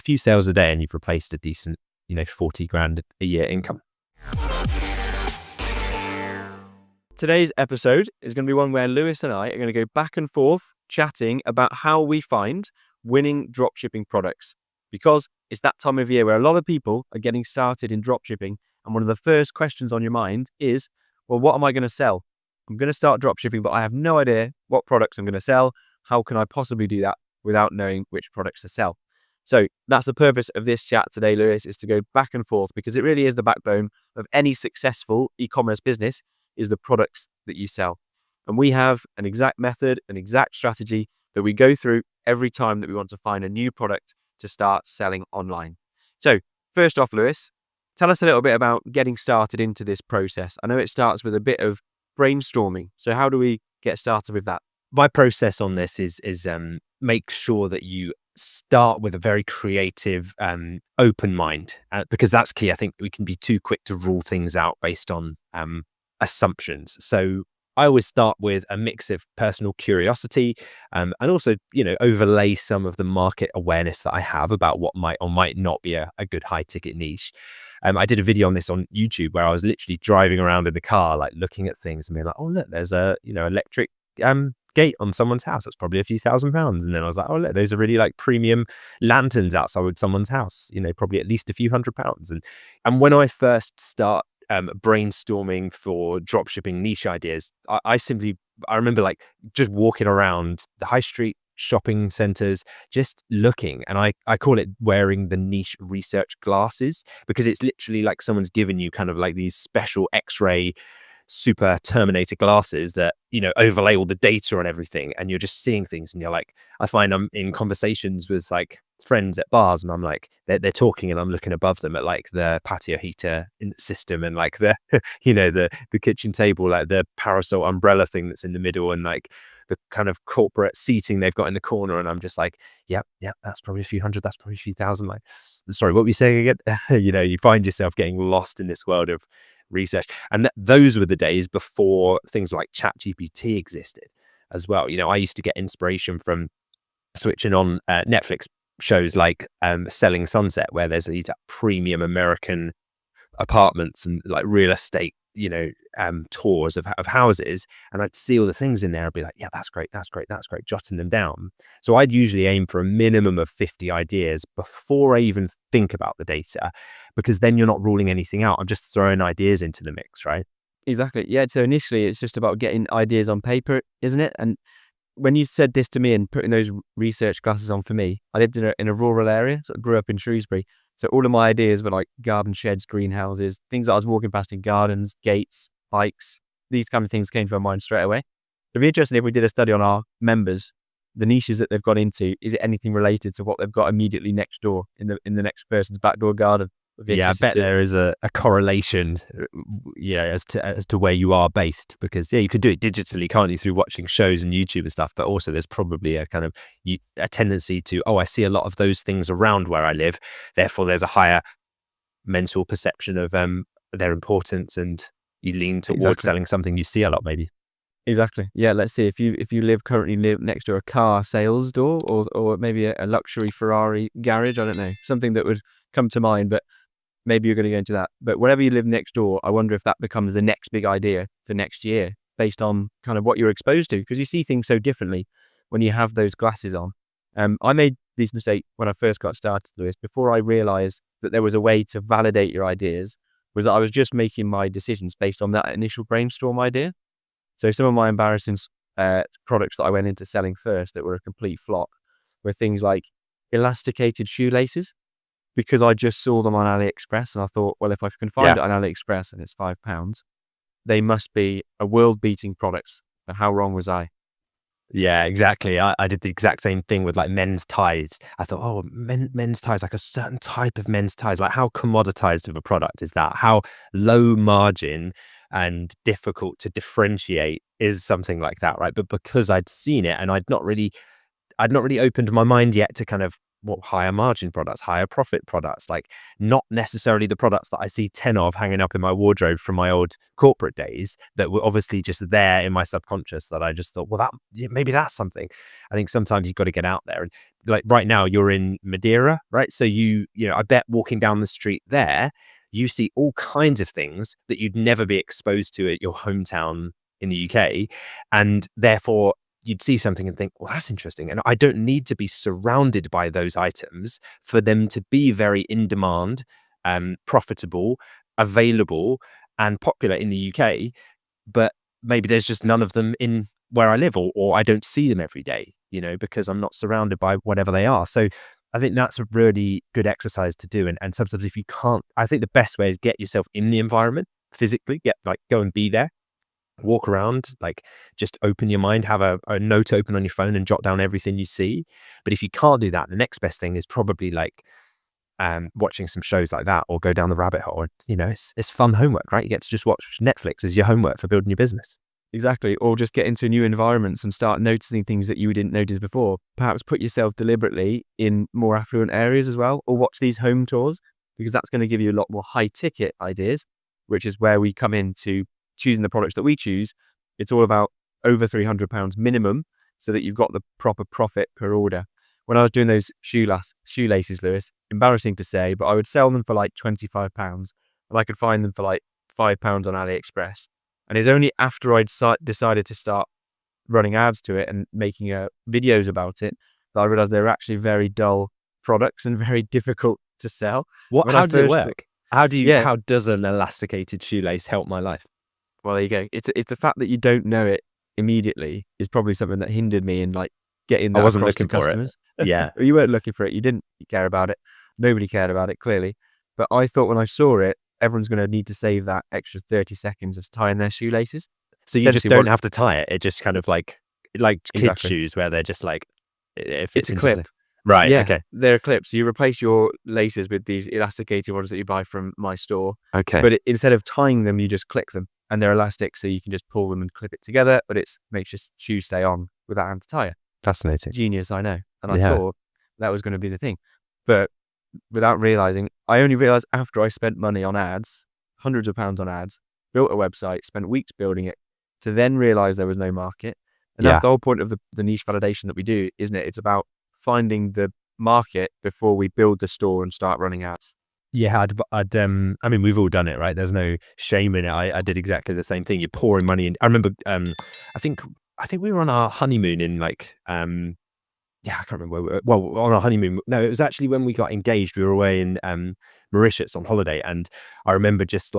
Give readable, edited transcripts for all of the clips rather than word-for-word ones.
few sales a day and you've replaced a decent, 40 grand a year income. Today's episode is going to be one where Lewis and I are going to go back and forth chatting about how we find winning dropshipping products, because it's that time of year where a lot of people are getting started in dropshipping. And one of the first questions on your mind is, well, what am I going to sell? I'm going to start dropshipping, but I have no idea what products I'm going to sell. How can I possibly do that without knowing which products to sell? So that's the purpose of this chat today, Lewis, is to go back and forth, because it really is the backbone of any successful e-commerce business, is the products that you sell. And we have an exact method, an exact strategy that we go through every time that we want to find a new product to start selling online. So first off, Lewis, tell us a little bit about getting started into this process. I know it starts with a bit of brainstorming. So how do we get started with that? My process on this is make sure that you start with a very creative, open mind, because that's key. I think we can be too quick to rule things out based on assumptions. So I always start with a mix of personal curiosity, and also, overlay some of the market awareness that I have about what might or might not be a good high ticket niche. I did a video on this on YouTube where I was literally driving around in the car, like looking at things and being like, oh, look, there's a, electric gate on someone's house. That's probably a few £1,000s. And then I was like, oh, look, those are really like premium lanterns outside someone's house, probably at least a few £100s. And when I first start brainstorming for dropshipping niche ideas, I remember like just walking around the high street shopping centers, just looking, and I call it wearing the niche research glasses, because it's literally like someone's given you kind of like these special X-ray super Terminator glasses that, overlay all the data and everything, and you're just seeing things, and you're like, I find I'm in conversations with like friends at bars, and I'm like, they're talking, and I'm looking above them at like the patio heater in the system, and like the the kitchen table, like the parasol umbrella thing that's in the middle, and like the kind of corporate seating they've got in the corner, and I'm just like, yep, that's probably a few hundred, that's probably a few thousand. Like, sorry, what were you saying again? You find yourself getting lost in this world of research. And those were the days before things like ChatGPT existed as well. I used to get inspiration from switching on Netflix shows like Selling Sunset, where there's these premium American apartments and like real estate, tours of houses, and I'd see all the things in there. I'd be like, yeah, that's great, jotting them down. So I'd usually aim for a minimum of 50 ideas before I even think about the data, because then you're not ruling anything out. I'm just throwing ideas into the mix, right? Exactly. Yeah. So initially it's just about getting ideas on paper, isn't it? And when you said this to me and putting those research glasses on for me, I lived in a rural area, so I grew up in Shrewsbury. So all of my ideas were like garden sheds, greenhouses, things that I was walking past in gardens, gates, bikes. These kind of things came to my mind straight away. It'd be interesting if we did a study on our members, the niches that they've gone into. Is it anything related to what they've got immediately next door in the next person's back door garden? Yeah, I bet there is a correlation, as to where you are based, because you could do it digitally, can't you, through watching shows and YouTube and stuff. But also, there's probably a kind of a tendency to, I see a lot of those things around where I live. Therefore, there's a higher mental perception of their importance, and you lean towards selling something you see a lot, maybe. Exactly. Yeah. Let's see if you currently live next to a car sales door, or maybe a luxury Ferrari garage. I don't know, something that would come to mind, but maybe you're going to go into that. But wherever you live next door, I wonder if that becomes the next big idea for next year, based on kind of what you're exposed to, because you see things so differently when you have those glasses on. I made this mistake when I first got started, Lewis, before I realized that there was a way to validate your ideas, was that I was just making my decisions based on that initial brainstorm idea. So some of my embarrassing products that I went into selling first that were a complete flop were things like elasticated shoelaces, because I just saw them on AliExpress and I thought, well, if I can find it on AliExpress and it's £5, they must be a world-beating product. But how wrong was I? Yeah, exactly. I did the exact same thing with like men's ties. I thought, oh, men's ties, like a certain type of men's ties, like how commoditized of a product is that? How low margin and difficult to differentiate is something like that, right? But because I'd seen it and I'd not really opened my mind yet to kind of higher margin products, higher profit products, like not necessarily the products that I see 10 of hanging up in my wardrobe from my old corporate days that were obviously just there in my subconscious that I just thought, well, maybe that's something. I think sometimes you've got to get out there. And like right now you're in Madeira, right? So I bet walking down the street there, you see all kinds of things that you'd never be exposed to at your hometown in the UK. And therefore you'd see something and think, well, that's interesting. And I don't need to be surrounded by those items for them to be very in demand, profitable, available, and popular in the UK. But maybe there's just none of them in where I live, or I don't see them every day, because I'm not surrounded by whatever they are. So I think that's a really good exercise to do. And sometimes if you can't, I think the best way is get yourself in the environment physically, go and be there. Walk around, just open your mind, have a note open on your phone and jot down everything you see. But if you can't do that, the next best thing is probably watching some shows like that or go down the rabbit hole. And, it's fun homework, right? You get to just watch Netflix as your homework for building your business. Exactly. Or just get into new environments and start noticing things that you didn't notice before. Perhaps put yourself deliberately in more affluent areas as well, or watch these home tours, because that's going to give you a lot more high ticket ideas, which is where we come into choosing the products that we choose. It's all about over £300 minimum so that you've got the proper profit per order. When I was doing those shoelaces, Lewis, embarrassing to say, but I would sell them for like £25 and I could find them for like £5 on AliExpress. And it's only after I'd decided to start running ads to it and making videos about it that I realized they were actually very dull products and very difficult to sell. How does it work? How does an elasticated shoelace help my life? Well, there you go. It's the fact that you don't know it immediately is probably something that hindered me in getting that across to customers. Yeah. You weren't looking for it. You didn't care about it. Nobody cared about it, clearly. But I thought when I saw it, everyone's going to need to save that extra 30 seconds of tying their shoelaces. So you just don't have to tie it. It just kind of like kids' shoes where they're just it's a clip. Right. Yeah, okay. They're clips. You replace your laces with these elasticated ones that you buy from my store. Okay. But instead of tying them, you just click them. And they're elastic, so you can just pull them and clip it together, but it makes your shoe stay on without having to tie it. Fascinating. Genius, I know. And I thought that was going to be the thing. But without realizing, I only realized after I spent money on ads, hundreds of pounds on ads, built a website, spent weeks building it, to then realize there was no market. And that's the whole point of the niche validation that we do, isn't it? It's about finding the market before we build the store and start running ads. Yeah, I mean, we've all done it, right? There's no shame in it. I did exactly the same thing. You're pouring money in. I remember, I think we were on our honeymoon in I can't remember where on our honeymoon. No, it was actually when we got engaged. We were away in Mauritius on holiday. And I remember just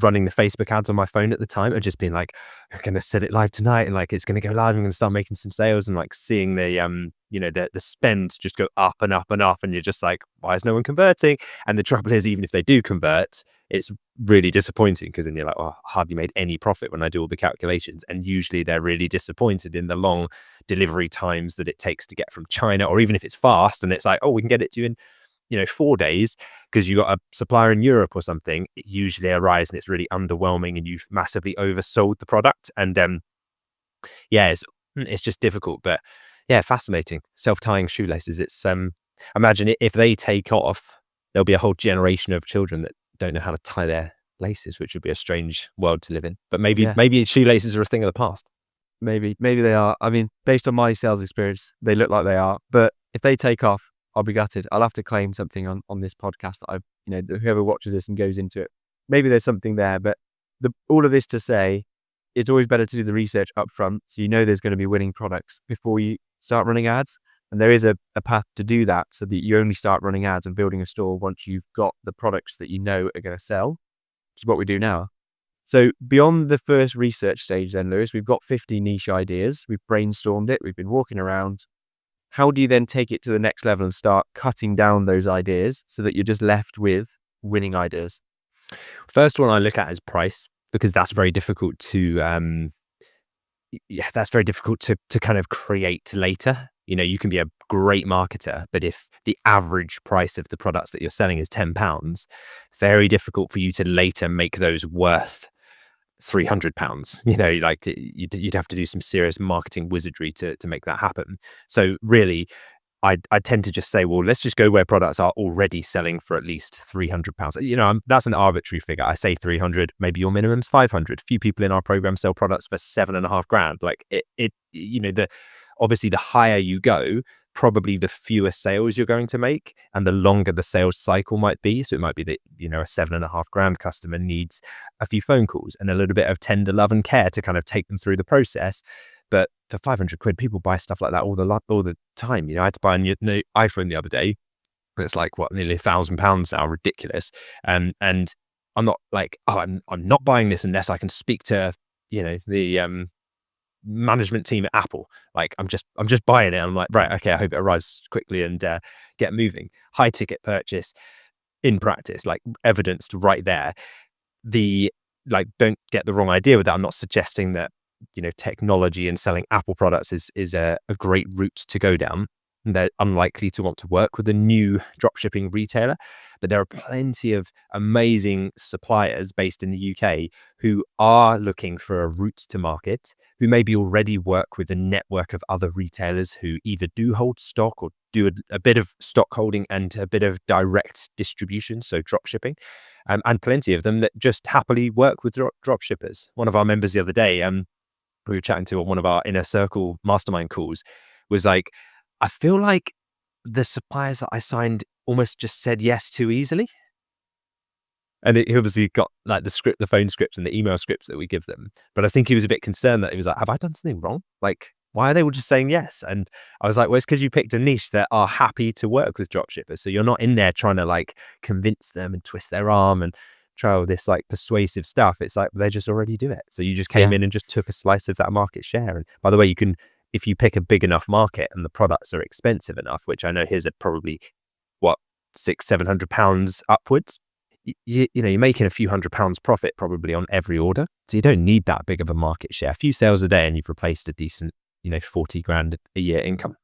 running the Facebook ads on my phone at the time and just being like, we're going to set it live tonight. And it's going to go live. I'm going to start making some sales and seeing the, the spend just go up and up and up. And you're just like, why is no one converting? And the trouble is, even if they do convert, it's really disappointing because then you're like, oh, I hardly made any profit when I do all the calculations. And usually they're really disappointed in the long delivery times that it takes to get from China, or even if it's fast and it's like, oh, we can get it to you in 4 days because you got a supplier in Europe or something, it usually arrives and it's really underwhelming and you've massively oversold the product. And it's just difficult. But yeah, fascinating. Self-tying shoelaces. It's imagine if they take off, there'll be a whole generation of children that don't know how to tie their laces, which would be a strange world to live in. But maybe shoelaces are a thing of the past. Maybe they are. I mean, based on my sales experience, they look like they are. But if they take off, I'll be gutted. I'll have to claim something on this podcast that whoever watches this and goes into it. Maybe there's something there, but all of this to say, it's always better to do the research up front so there's going to be winning products before you start running ads. And there is a path to do that so that you only start running ads and building a store once you've got the products that are going to sell, which is what we do now. So beyond the first research stage then, Lewis, we've got 50 niche ideas. We've brainstormed it. We've been walking around. How do you then take it to the next level and start cutting down those ideas so that you're just left with winning ideas? First one I look at is price, because that's very difficult to kind of create later. You can be a great marketer, but if the average price of the products that you're selling is £10, very difficult for you to later make those worth £300. You'd have to do some serious marketing wizardry to make that happen. So really, I tend to just say, well, let's just go where products are already selling for at least £300. You know, that's an arbitrary figure. I say 300, maybe your minimum's 500. Few people in our program sell products for £7,500. Like you know, obviously the higher you go, probably the fewer sales you're going to make and the longer the sales cycle might be. So it might be that, you know, a £7,500 customer needs a few phone calls and a little bit of tender love and care to kind of take them through the process. But for 500 quid, people buy stuff like that all the time. You know, I had to buy a new iPhone the other day. It's like, what, nearly £1,000 now, ridiculous. And I'm not like, oh, I'm not buying this unless I can speak to, you know, the management team at Apple. Like, I'm just buying it. I'm like, right, okay, I hope it arrives quickly and get moving. High ticket purchase in practice, like evidenced right there. Don't get the wrong idea with that. I'm not suggesting that, you know, technology and selling Apple products is a great route to go down. They're unlikely to want to work with a new dropshipping retailer, but there are plenty of amazing suppliers based in the UK who are looking for a route to market, who maybe already work with a network of other retailers who either do hold stock or do a bit of stock holding and a bit of direct distribution, so dropshipping, and plenty of them that just happily work with dropshippers. One of our members the other day, we were chatting to on one of our inner circle mastermind calls, was like, I feel like the suppliers that I signed almost just said yes too easily. And he obviously got like the phone scripts and the email scripts that we give them. But I think he was a bit concerned that he was like, have I done something wrong? Like, why are they all just saying yes? And I was like, well, it's because you picked a niche that are happy to work with dropshippers. So you're not in there trying to like convince them and twist their arm and try all this like persuasive stuff. It's like, they just already do it. So you just came in and just took a slice of that market share. And by the way, if you pick a big enough market and the products are expensive enough, which I know his are probably what, £600-700 upwards, you know, you're making a few £100 profit probably on every order. So you don't need that big of a market share. A few sales a day and you've replaced a decent, you know, 40 grand a year income.